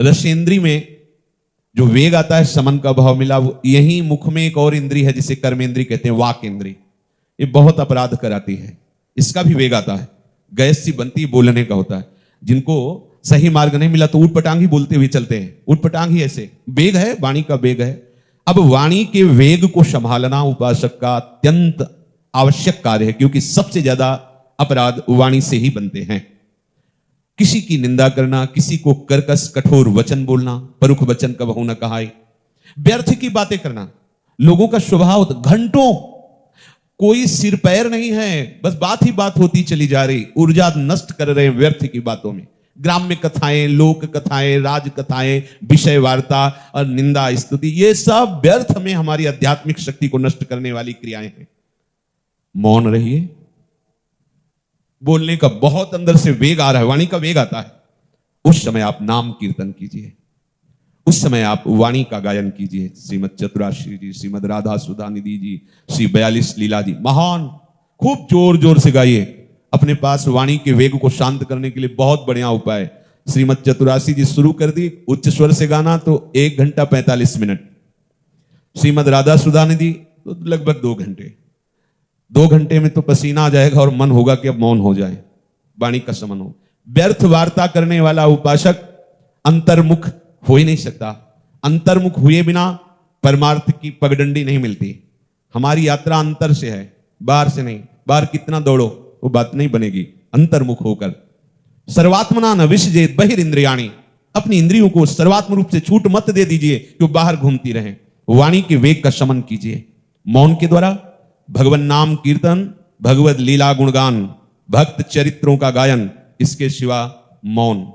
रसेंद्री में जो वेग आता है, समन का भाव मिला, यही मुख में एक और इंद्री है जिसे कर्मेंद्री कहते हैं, वाक इंद्री। ये बहुत अपराध कराती है, इसका भी वेग आता है, गैस सी बनती बोलने का होता है। जिनको सही मार्ग नहीं मिला तो ऊट पटांग ही बोलते हुए चलते हैं, ऊट पटांग ही ऐसे। वेग है, वाणी का वेग है। अब वाणी के वेग को संभालना उपासक का अत्यंत आवश्यक कार्य है, क्योंकि सबसे ज्यादा अपराध वाणी से ही बनते हैं। किसी की निंदा करना, किसी को कर्कश कठोर वचन बोलना, परुख वचन कबहू न कहाए, व्यर्थ की बातें करना। लोगों का स्वभाव घंटों कोई सिर पैर नहीं है, बस बात ही बात होती चली जा रही, ऊर्जा नष्ट कर रहे हैं व्यर्थ की बातों में। ग्राम्य कथाएं, लोक कथाएं, राज कथाएं, विषय वार्ता और निंदा स्तुति, ये सब व्यर्थ में हमारी आध्यात्मिक शक्ति को नष्ट करने वाली क्रियाएं हैं। मौन रहिए। बोलने का बहुत अंदर से वेग आ रहा है, वाणी का वेग आता है, उस समय आप नाम कीर्तन कीजिए, उस समय आप वाणी का गायन कीजिए। श्रीमद चतुराश्री जी, श्रीमद राधा सुधा निधि जी, श्री 42 लीला जी, महान, खूब जोर जोर से गाइए। अपने पास वाणी के वेग को शांत करने के लिए बहुत बढ़िया उपाय। श्रीमद चतुरासी जी शुरू कर दी, उच्च स्वर से गाना तो 1 घंटा 45 मिनट। श्रीमद राधा सुधा निधि तो लगभग 2 घंटे। 2 घंटे में तो पसीना आ जाएगा और मन होगा कि अब मौन हो जाए, वाणी का समन हो। व्यर्थ वार्ता करने वाला उपासक अंतर्मुख हो ही नहीं सकता। अंतर्मुख हुए बिना परमार्थ की पगडंडी नहीं मिलती। हमारी यात्रा अंतर से है, बाहर से नहीं। बाहर कितना दौड़ो वो बात नहीं बनेगी, अंतर्मुख होकर। सर्वात्मना न विसजेत बहिरिंद्रियाणि, अपनी इंद्रियों को सर्वात्म रूप से छूट मत दे दीजिए कि वो बाहर घूमती रहें। वाणी के वेग का शमन कीजिए मौन के द्वारा। भगवान नाम कीर्तन, भगवत लीला गुणगान, भक्त चरित्रों का गायन, इसके सिवा मौन।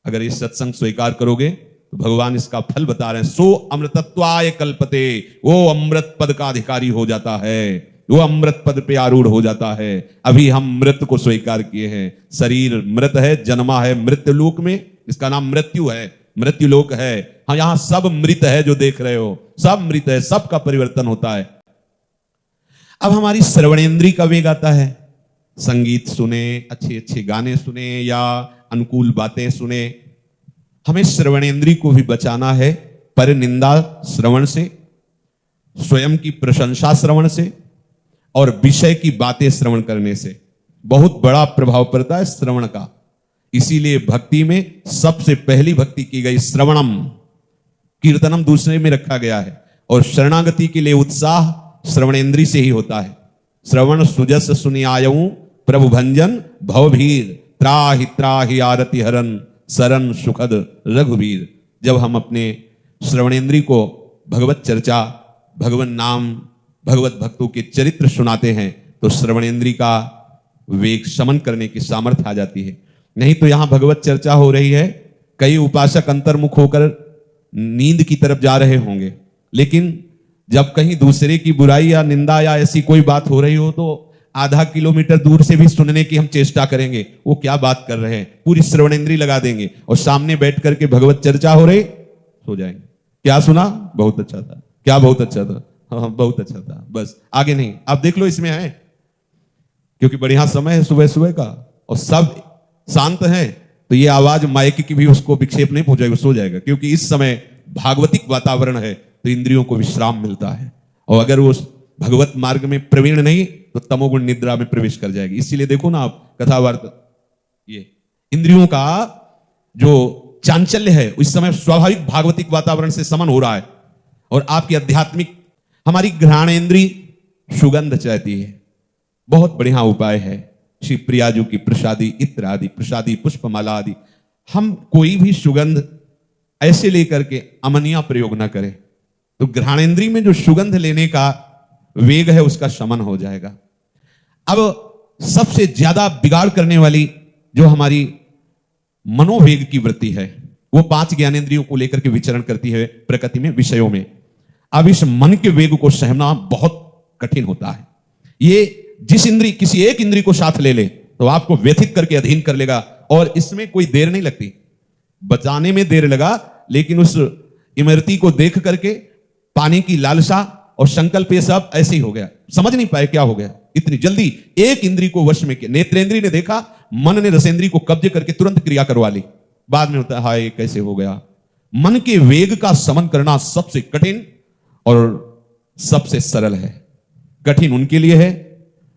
अगर ये सत्संग स्वीकार करोगे तो भगवान इसका फल बता रहे हैं। सो अमृतत्वाय कल्पते, वो अमृत पद का अधिकारी हो जाता है, वो अमृत पद पे आरूढ़ हो जाता है। अभी हम मृत को स्वीकार किए हैं। शरीर मृत है, जन्मा है मृत्यु लोक में, इसका नाम मृत्यु है, मृत्यु लोक है। हाँ, यहां सब मृत है, जो देख रहे हो सब मृत है, सबका परिवर्तन होता है। अब हमारी श्रवणेंद्री का वेग आता है। संगीत सुने, अच्छे अच्छे गाने सुने या अनुकूल बातें सुने। हमें श्रवणेंद्री को भी बचाना है पर निंदा श्रवण से, स्वयं की प्रशंसा श्रवण से और विषय की बातें श्रवण करने से। बहुत बड़ा प्रभाव पड़ता है श्रवण का। इसीलिए भक्ति में सबसे पहली भक्ति की गई श्रवणम, कीर्तनम दूसरे में रखा गया है। और शरणागति के लिए उत्साह श्रवणेंद्री से ही होता है। श्रवण सुजस सुनि आयऊं प्रभु भंजन भवभीर, त्राहि त्राहि आरति हरन सरन सुखद रघुवीर। जब हम अपने श्रवणेंद्री को भगवत चर्चा, भगवत नाम, भगवत भक्तों के चरित्र सुनाते हैं तो श्रवणेंद्री का वेग शमन करने की सामर्थ्य आ जाती है। नहीं तो यहां भगवत चर्चा हो रही है, कई उपासक अंतर्मुख होकर नींद की तरफ जा रहे होंगे, लेकिन जब कहीं दूसरे की बुराई या निंदा या ऐसी कोई बात हो रही हो तो आधा किलोमीटर दूर से भी सुनने की हम चेष्टा करेंगे, वो क्या बात कर रहे हैं, पूरी श्रवणेंद्री लगा देंगे और सामने बैठ करके भगवत चर्चा हो रही, सो जाएंगे। क्या सुना? बहुत अच्छा था। क्या बहुत अच्छा था? हाँ, बहुत अच्छा था, बस आगे नहीं। आप देख लो इसमें है, क्योंकि बढ़िया समय है सुबह सुबह का और सब शांत है, तो ये आवाज माइक की भी उसको विक्षेप नहीं पहुंचाएगा, सो जाएगा। क्योंकि इस समय भागवतिक वातावरण है तो इंद्रियों को विश्राम मिलता है। और अगर वो भगवत मार्ग में प्रवीण नहीं तो तमोगुण निद्रा में प्रवेश कर जाएगी। इसीलिए देखो ना आप कथावार्ता, ये इंद्रियों का जो चांचल्य है इस समय स्वाभाविक भागवतिक वातावरण से समन हो रहा है। और आपकी आध्यात्मिक, हमारी घ्राणेंद्री सुगंध चाहती है। बहुत बढ़िया उपाय है श्री प्रियाजू की प्रसादी इत्र आदि, प्रसादी पुष्पमाला आदि। हम कोई भी सुगंध ऐसे लेकर के अमनिया प्रयोग ना करें तो घ्राणेंद्री में जो सुगंध लेने का वेग है उसका शमन हो जाएगा। अब सबसे ज्यादा बिगाड़ करने वाली जो हमारी मनोवेग की वृत्ति है वो 5 ज्ञानेंद्रियों को लेकर के विचरण करती है प्रकृति में, विषयों में। अब इस मन के वेग को सहना बहुत कठिन होता है। ये जिस इंद्री, किसी एक इंद्री को साथ ले ले तो आपको व्यथित करके अधीन कर लेगा और इसमें कोई देर नहीं लगती। बचाने में देर लगा, लेकिन उस इमरती को देख करके पाने की लालसा और संकल्प ये सब ऐसे ही हो गया, समझ नहीं पाए क्या हो गया। इतनी जल्दी एक इंद्री को वश में किया। नेत्रेंद्री ने देखा, मन ने रसेंद्री को कब्जे करके तुरंत क्रिया करवा ली। बाद में होता है हाय कैसे हो गया। मन के वेग का समन करना सबसे कठिन और सबसे सरल है। कठिन उनके लिए है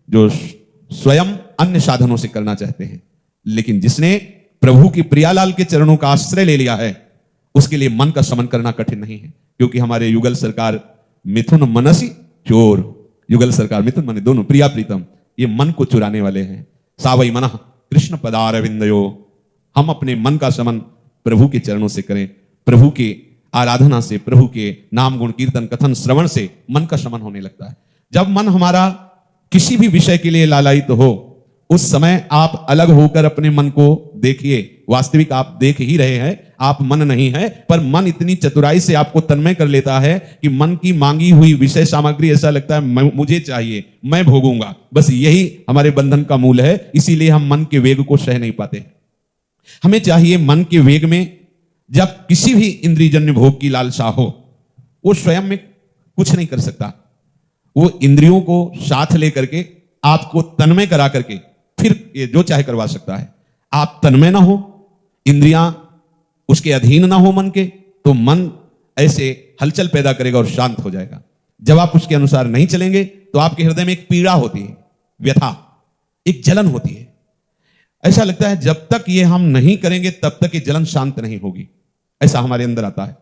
जो स्वयं अन्य साधनों से करना चाहते हैं, लेकिन जिसने प्रभु की प्रियालाल के चरणों का आश्रय ले लिया है उसके लिए मन का समन करना कठिन नहीं है। क्योंकि हमारे युगल सरकार मिथुन मनसी चोर, युगल सरकार मिथुन मने दोनों प्रिया प्रीतम, ये मन को चुराने वाले हैं। सावई मन कृष्ण पदारविंदयो, हम अपने मन का समन प्रभु के चरणों से करें, प्रभु के आराधना से, प्रभु के नाम गुण कीर्तन कथन श्रवण से मन का समन होने लगता है। जब मन हमारा किसी भी विषय के लिए लालायित हो उस समय आप अलग होकर अपने मन को देखिए। वास्तविक आप देख ही रहे हैं, आप मन नहीं है, पर मन इतनी चतुराई से आपको तन्मय कर लेता है कि मन की मांगी हुई विषय सामग्री ऐसा लगता है मुझे चाहिए, मैं भोगूंगा। बस यही हमारे बंधन का मूल है, इसीलिए हम मन के वेग को सह नहीं पाते। हमें चाहिए मन के वेग में जब किसी भी इंद्रियजन्य भोग की लालसा हो, वो स्वयं में कुछ नहीं कर सकता, वो इंद्रियों को साथ लेकर के आपको तन्मय करा करके फिर ये जो चाहे करवा सकता है। आप तन्मय ना हो, इंद्रियां उसके अधीन ना हो मन के, तो मन ऐसे हलचल पैदा करेगा और शांत हो जाएगा। जब आप उसके अनुसार नहीं चलेंगे तो आपके हृदय में एक पीड़ा होती है, व्यथा, एक जलन होती है। ऐसा लगता है जब तक ये हम नहीं करेंगे तब तक ये जलन शांत नहीं होगी, ऐसा हमारे अंदर आता है।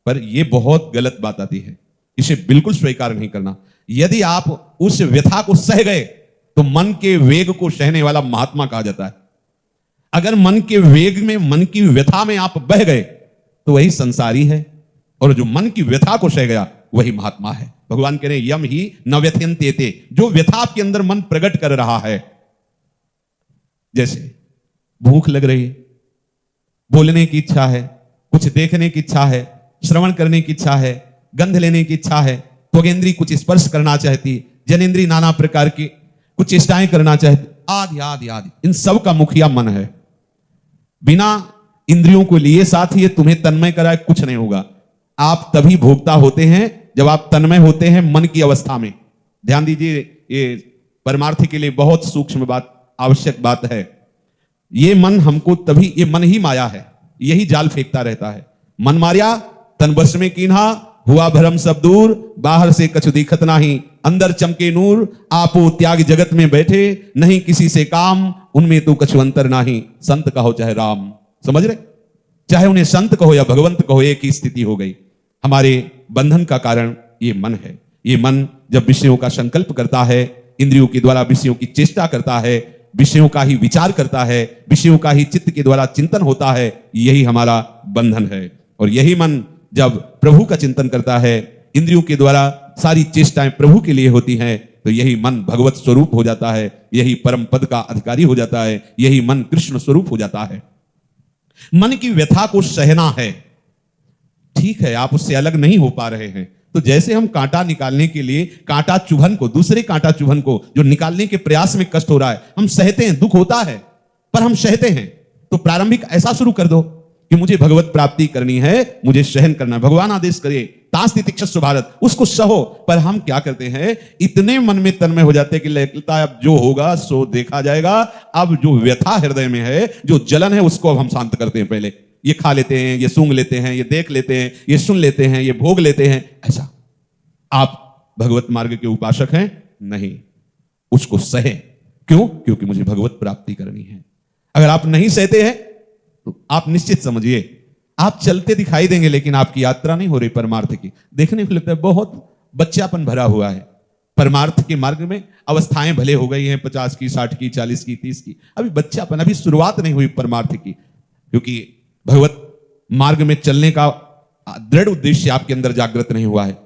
पर यह बहुत गलत बात आती है, इसे बिल्कुल स्वीकार नहीं करना। यदि आप उस व्यथा को सह गए तो मन के वेग को सहने वाला महात्मा कहा जाता है। अगर मन के वेग में, मन की व्यथा में आप बह गए तो वही संसारी है, और जो मन की व्यथा को सह गया वही महात्मा है। भगवान कह रहे यम ही न व्यथयन्ते, जो व्यथा आपके अंदर मन प्रकट कर रहा है, जैसे भूख लग रही है, बोलने की इच्छा है, कुछ देखने की इच्छा है, श्रवण करने की इच्छा है, गंध लेने की इच्छा है, त्वगेंद्री कुछ स्पर्श करना चाहती, जनेन्द्री नाना प्रकार की कुछ चेष्टाएं करना चाहती, आदि आदि आदि, इन सब का मुखिया मन है। बिना इंद्रियों को लिए साथ ही तुम्हें तन्मय कराए कुछ नहीं होगा। आप तभी भोक्ता होते हैं जब आप तन्मय होते हैं मन की अवस्था में। ध्यान दीजिए, ये परमार्थ के लिए बहुत सूक्ष्म बात, आवश्यक बात है। ये मन हमको तभी, ये मन ही माया है, यही जाल फेंकता रहता है। मन मारिया तन बस में कीन्हा, हुआ भरम सब दूर, बाहर से कछु दिखत नाही, अंदर चमके नूर, आपो त्याग जगत में बैठे, नहीं किसी से काम, उनमें तो कछु अंतर नाही, संत कहो चाहे राम। समझ रहे, चाहे उन्हें संत कहो या भगवंत कहो, एक ही स्थिति हो गई। हमारे बंधन का कारण ये मन है। ये मन जब विषयों का संकल्प करता है, इंद्रियों के द्वारा विषयों की चेष्टा करता है, विषयों का ही विचार करता है, विषयों का ही चित्त के द्वारा चिंतन होता है, यही हमारा बंधन है। और यही मन जब प्रभु का चिंतन करता है, इंद्रियों के द्वारा सारी चेष्टाएं प्रभु के लिए होती हैं, तो यही मन भगवत स्वरूप हो जाता है, यही परम पद का अधिकारी हो जाता है, यही मन कृष्ण स्वरूप हो जाता है। मन की व्यथा को सहना है, ठीक है, आप उससे अलग नहीं हो पा रहे हैं, तो जैसे हम कांटा निकालने के लिए कांटा चुभन को, दूसरे कांटा चुभन को जो निकालने के प्रयास में कष्ट हो रहा है, हम सहते हैं, दुख होता है, पर हम सहते हैं। तो प्रारंभिक ऐसा शुरू कर दो कि मुझे भगवत प्राप्ति करनी है, मुझे सहन करना है, भगवान आदेश करे तास्ति तिक्षस्व भारत, उसको सहो। पर हम क्या करते हैं, इतने मन में तन्मय हो जाते हैं कि लगता है अब जो होगा सो देखा जाएगा। अब जो व्यथा हृदय में है, जो जलन है, उसको अब हम शांत करते हैं। पहले ये खा लेते हैं, ये सूंघ लेते हैं, ये देख लेते हैं, ये सुन लेते हैं, ये भोग लेते हैं। ऐसा आप भगवत मार्ग के उपासक हैं नहीं, उसको सहे। क्यों? क्योंकि मुझे भगवत प्राप्ति करनी है। अगर आप नहीं सहते हैं तो आप निश्चित समझिए आप चलते दिखाई देंगे, लेकिन आपकी यात्रा नहीं हो रही परमार्थ की। देखने को लगता है बहुत बच्चापन भरा हुआ है परमार्थ के मार्ग में, अवस्थाएं भले हो गई हैं 50 की, 60 की, 40 की, 30 की, अभी बच्चापन, अभी शुरुआत नहीं हुई परमार्थ की। क्योंकि भगवत मार्ग में चलने का दृढ़ उद्देश्य आपके अंदर जागृत नहीं हुआ है।